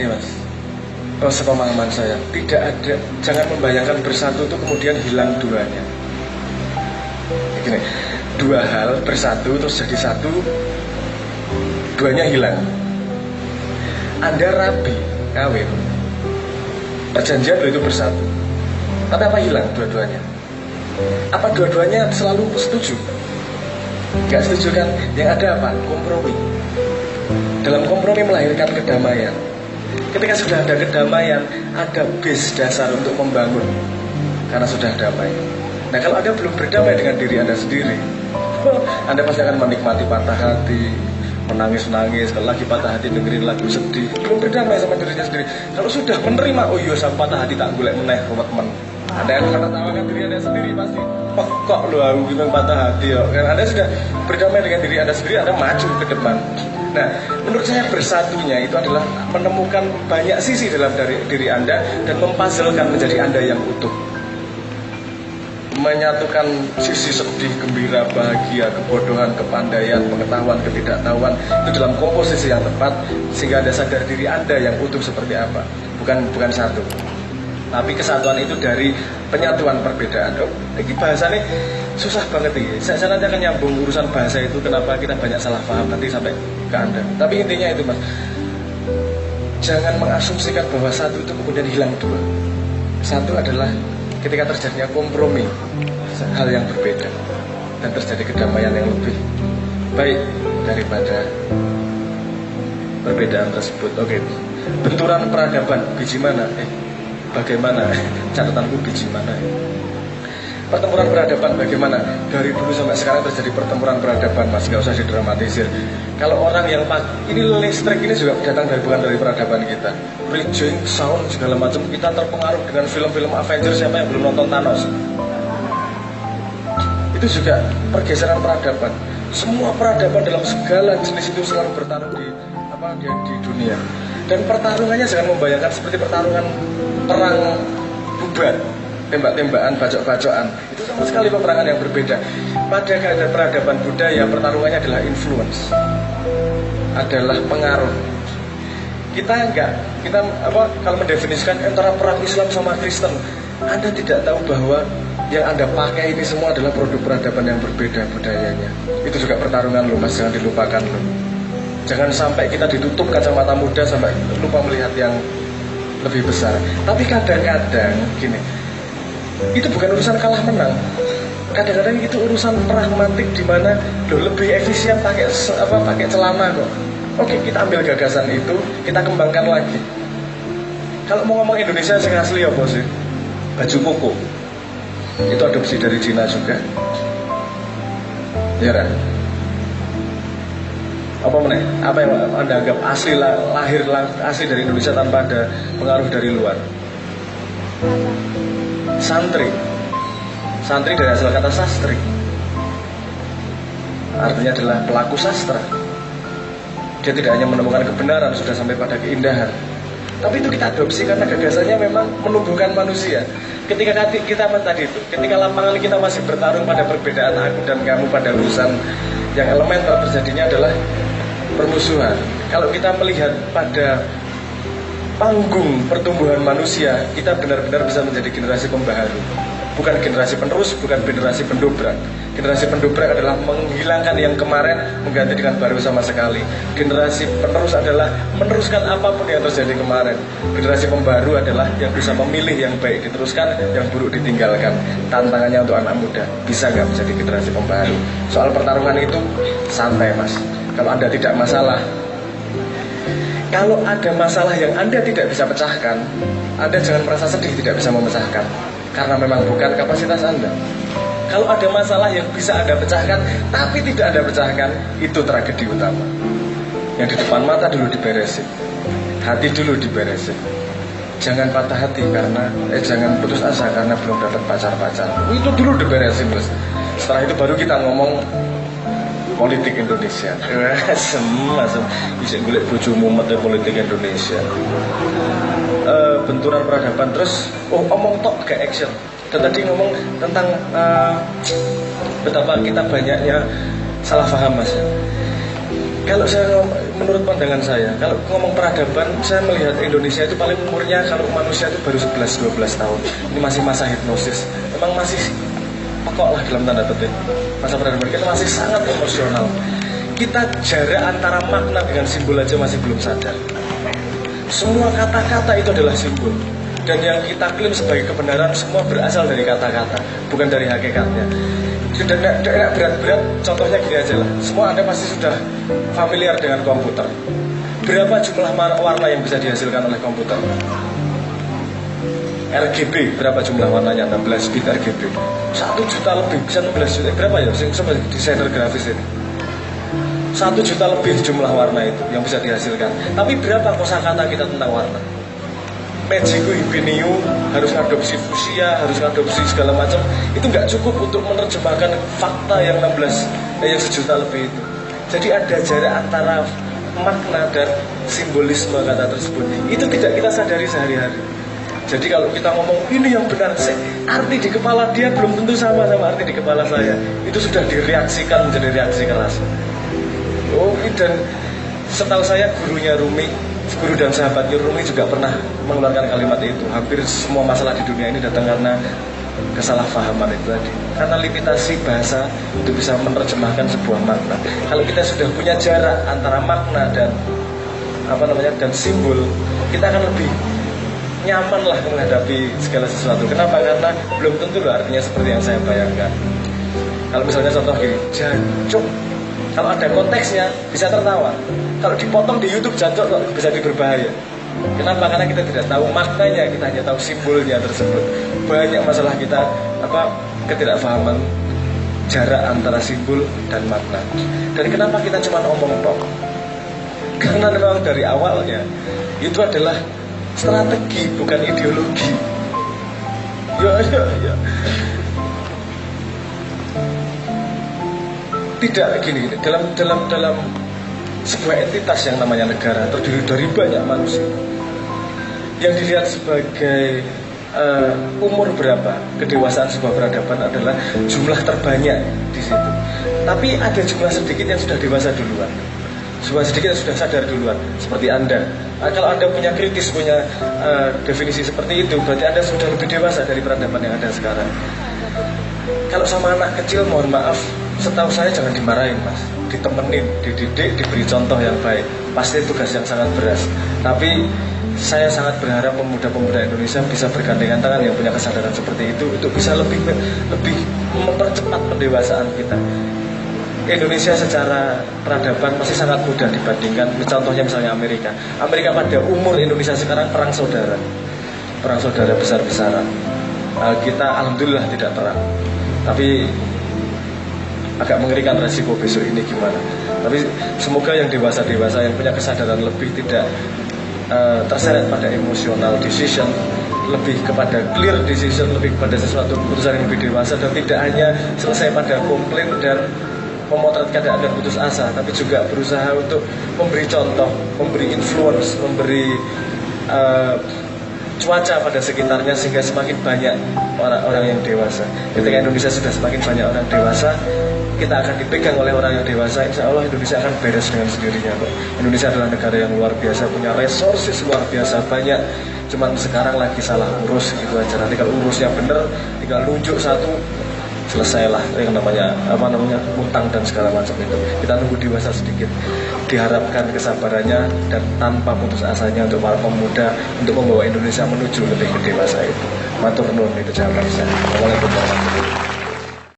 gini mas, sepemahaman saya, tidak ada, jangan membayangkan bersatu itu kemudian hilang duanya. Gini, dua hal bersatu terus jadi satu, duanya hilang. Anda rabi, kawin, perjanjian itu bersatu, tapi apa hilang dua-duanya? Apa dua-duanya selalu setuju? Gak setuju kan? Yang ada apa? Kompromi. Dalam kompromi melahirkan kedamaian. Ketika sudah ada kedamaian, ada base dasar untuk membangun. Karena sudah damai. Nah kalau Anda belum berdamai dengan diri Anda sendiri, Anda pasti akan menikmati patah hati, menangis-nangis. Kalau lagi patah hati dengerin lagu sedih, belum berdamai sama dirinya sendiri. Kalau sudah menerima, oh iya sama patah hati tak golek meneh teman. Anda akan tertawakan diri Anda sendiri pasti. Kok lu aku gimana patah hati ya? Karena Anda sudah berdamai dengan diri Anda sendiri, Anda maju ke depan. Nah, menurut saya bersatunya itu adalah menemukan banyak sisi dalam diri Anda dan mempuzzlekan menjadi Anda yang utuh. Menyatukan sisi sedih, gembira, bahagia, kebodohan, kepandaian, pengetahuan, ketidaktahuan itu dalam komposisi yang tepat sehingga Anda sadar diri Anda yang utuh seperti apa. Bukan satu. Tapi kesatuan itu dari penyatuan perbedaan. Ini bahasanya susah banget ini. Saya nanti akan nyambung urusan bahasa itu, kenapa kita banyak salah paham nanti sampai ke Anda. Tapi intinya itu mas, jangan mengasumsikan bahwa satu itu kemudian hilang dua. Satu adalah ketika terjadinya kompromi hal yang berbeda dan terjadi kedamaian yang lebih baik daripada perbedaan tersebut. Oke. Benturan peradaban biji mana? Bagaimana? Catatanku biji mana? Pertempuran peradaban bagaimana? Dari dulu sampai sekarang terjadi pertempuran peradaban mas, nggak usah didramatisir. Kalau orang yang ini listrik ini juga datang bukan dari peradaban kita. Raging, sound segala macam, kita terpengaruh dengan film-film Avengers. Siapa yang belum nonton Thanos? Itu juga pergeseran peradaban. Semua peradaban dalam segala jenis itu selalu bertarung di dunia. Dan pertarungannya jangan membayangkan seperti pertarungan perang bubat, tembak-tembakan, bacok-bacokan. Itu sama sekali peperangan yang berbeda. Pada keadaan peradaban budaya, pertarungannya adalah influence, adalah pengaruh. Kita kalau mendefinisikan antara perang Islam sama Kristen, Anda tidak tahu bahwa yang Anda pakai ini semua adalah produk peradaban yang berbeda budayanya. Itu juga pertarungan loh mas, jangan dilupakan loh. Jangan sampai kita ditutup kacamata muda sampai lupa melihat yang lebih besar. Tapi kadang-kadang gini, itu bukan urusan kalah menang. Kadang-kadang itu urusan pragmatik di mana lebih efisien pakai celana kok. Oke, kita ambil gagasan itu, kita kembangkan lagi. Kalau mau ngomong Indonesia sing asli apa sih? Baju koko. Itu adopsi dari Cina juga. Ya kan? Apa yang Anda anggap asli asli dari Indonesia tanpa ada pengaruh dari luar? Santri dari asal kata sastri, artinya adalah pelaku sastra. Dia tidak hanya menemukan kebenaran, sudah sampai pada keindahan. Tapi itu kita adopsi karena gagasannya memang menumbuhkan manusia. Ketika ketika lapangan kita masih bertarung pada perbedaan aku dan kamu pada urusan yang elemental, terjadinya adalah permusuhan. Kalau kita melihat pada panggung pertumbuhan manusia, kita benar-benar bisa menjadi generasi pembaharu. Bukan generasi penerus, bukan generasi pendobrak. Generasi pendobrak adalah menghilangkan yang kemarin, mengganti dengan baru sama sekali. Generasi penerus adalah meneruskan apapun yang terjadi kemarin. Generasi pembaru adalah yang bisa memilih yang baik diteruskan, yang buruk ditinggalkan. Tantangannya untuk anak muda, bisa nggak menjadi generasi pembaru? Soal pertarungan itu santai mas. Kalau Anda tidak masalah, kalau ada masalah yang Anda tidak bisa pecahkan, Anda jangan merasa sedih tidak bisa memecahkan, karena memang bukan kapasitas Anda. Kalau ada masalah yang bisa Anda pecahkan tapi tidak Anda pecahkan, itu tragedi utama. Yang di depan mata dulu diberesin, hati dulu diberesin. Jangan patah hati karena jangan putus asa karena belum dapat pacar. Itu dulu diberesin terus. Setelah itu baru kita ngomong politik Indonesia. Semua bisa golek bojomu mete politik Indonesia. Benturan peradaban terus omong tok gak action. Dan tadi ngomong tentang betapa kita banyaknya salah paham mas. Kalau menurut pandangan saya, kalau ngomong peradaban, saya melihat Indonesia itu paling umurnya kalau manusia itu baru 11-12 tahun. Ini masih masa hipnosis. Memang masih pokok lah dalam tanda petik. Masa peradaban kita masih sangat emosional. Kita jarak antara makna dengan simbol aja masih belum sadar. Semua kata-kata itu adalah simbol. Dan yang kita klaim sebagai kebenaran semua berasal dari kata-kata, bukan dari hakikatnya. Tidak berat-berat, contohnya gini aja lah. Semua Anda pasti sudah familiar dengan komputer. Berapa jumlah warna yang bisa dihasilkan oleh komputer? RGB, berapa jumlah warnanya? 16 bit RGB. 1 juta lebih, bisa 16 juta. Berapa ya? Coba desainer grafis ini. 1 juta lebih jumlah warna itu yang bisa dihasilkan. Tapi berapa kosakata kita tentang warna? Magiku Hibiniu harus ngadopsi fusia, harus ngadopsi segala macam. Itu nggak cukup untuk menerjemahkan fakta yang 16, yang 1 juta lebih itu. Jadi ada jarak antara makna dan simbolisme kata tersebut. Itu tidak kita sadari sehari-hari. Jadi kalau kita ngomong ini yang benar, arti di kepala dia belum tentu sama arti di kepala saya. Itu sudah direaksikan menjadi reaksi keras. Oh, dan setahu saya gurunya Rumi, guru dan sahabatnya Rumi juga pernah mengeluarkan kalimat itu. Hampir semua masalah di dunia ini datang karena kesalahpahaman itu tadi. Karena limitasi bahasa itu bisa menerjemahkan sebuah makna. Kalau kita sudah punya jarak antara makna dan dan simbol, kita akan lebih nyaman lah menghadapi segala sesuatu. Kenapa? Karena belum tentu loh artinya seperti yang saya bayangkan. Kalau misalnya contoh gini, jancuk. Kalau ada konteksnya bisa tertawa. Kalau dipotong di YouTube jancok kok bisa berbahaya. Kenapa? Karena kita tidak tahu maknanya, kita hanya tahu simbolnya tersebut. Banyak masalah kita ketidakpahaman jarak antara simbol dan makna. Dan kenapa kita cuma omong tok? Karena memang dari awalnya itu adalah strategi bukan ideologi. Ya. Tidak gini, dalam sebuah entitas yang namanya negara terdiri dari banyak manusia yang dilihat sebagai umur berapa kedewasaan sebuah peradaban adalah jumlah terbanyak di situ. Tapi ada jumlah sedikit yang sudah dewasa duluan, jumlah sedikit yang sudah sadar duluan, seperti Anda. Kalau Anda punya kritis, punya definisi seperti itu, berarti Anda sudah lebih dewasa dari peradaban yang ada sekarang. Kalau sama anak kecil, mohon maaf, setahu saya jangan dimarahin mas, ditemenin, dididik, diberi contoh yang baik. Pasti tugas yang sangat berat. Tapi saya sangat berharap pemuda-pemuda Indonesia bisa bergandengan tangan yang punya kesadaran seperti itu untuk bisa lebih mempercepat pendewasaan kita. Indonesia secara peradaban masih sangat mudah dibandingkan, contohnya misalnya Amerika. Amerika pada umur Indonesia sekarang perang saudara besar-besaran. Kita alhamdulillah tidak perang. Tapi agak mengerikan resiko besok ini gimana. Tapi semoga yang dewasa-dewasa yang punya kesadaran lebih tidak terseret pada emotional decision, lebih kepada clear decision, lebih kepada sesuatu keputusan yang lebih dewasa, dan tidak hanya selesai pada komplain dan memotret keadaan dan putus asa, tapi juga berusaha untuk memberi contoh, memberi influence, memberi cuaca pada sekitarnya sehingga semakin banyak orang-orang yang dewasa. Ketika Indonesia sudah semakin banyak orang dewasa, kita akan dipegang oleh orang yang dewasa. Insya Allah Indonesia akan beres dengan sendirinya kok. Indonesia adalah negara yang luar biasa, punya resources luar biasa banyak. Cuman sekarang lagi salah urus gitu aja. Nanti kalau urusnya bener, tinggal nunjuk satu, selesailah yang namanya utang dan segala macam itu. Kita nunggu dewasa sedikit. Diharapkan kesabarannya dan tanpa putus asanya untuk para pemuda untuk membawa Indonesia menuju lebih ke dewasa itu. Matur nuwun itu jawaban saya. Assalamualaikum warahmatullahi wabarakatuh.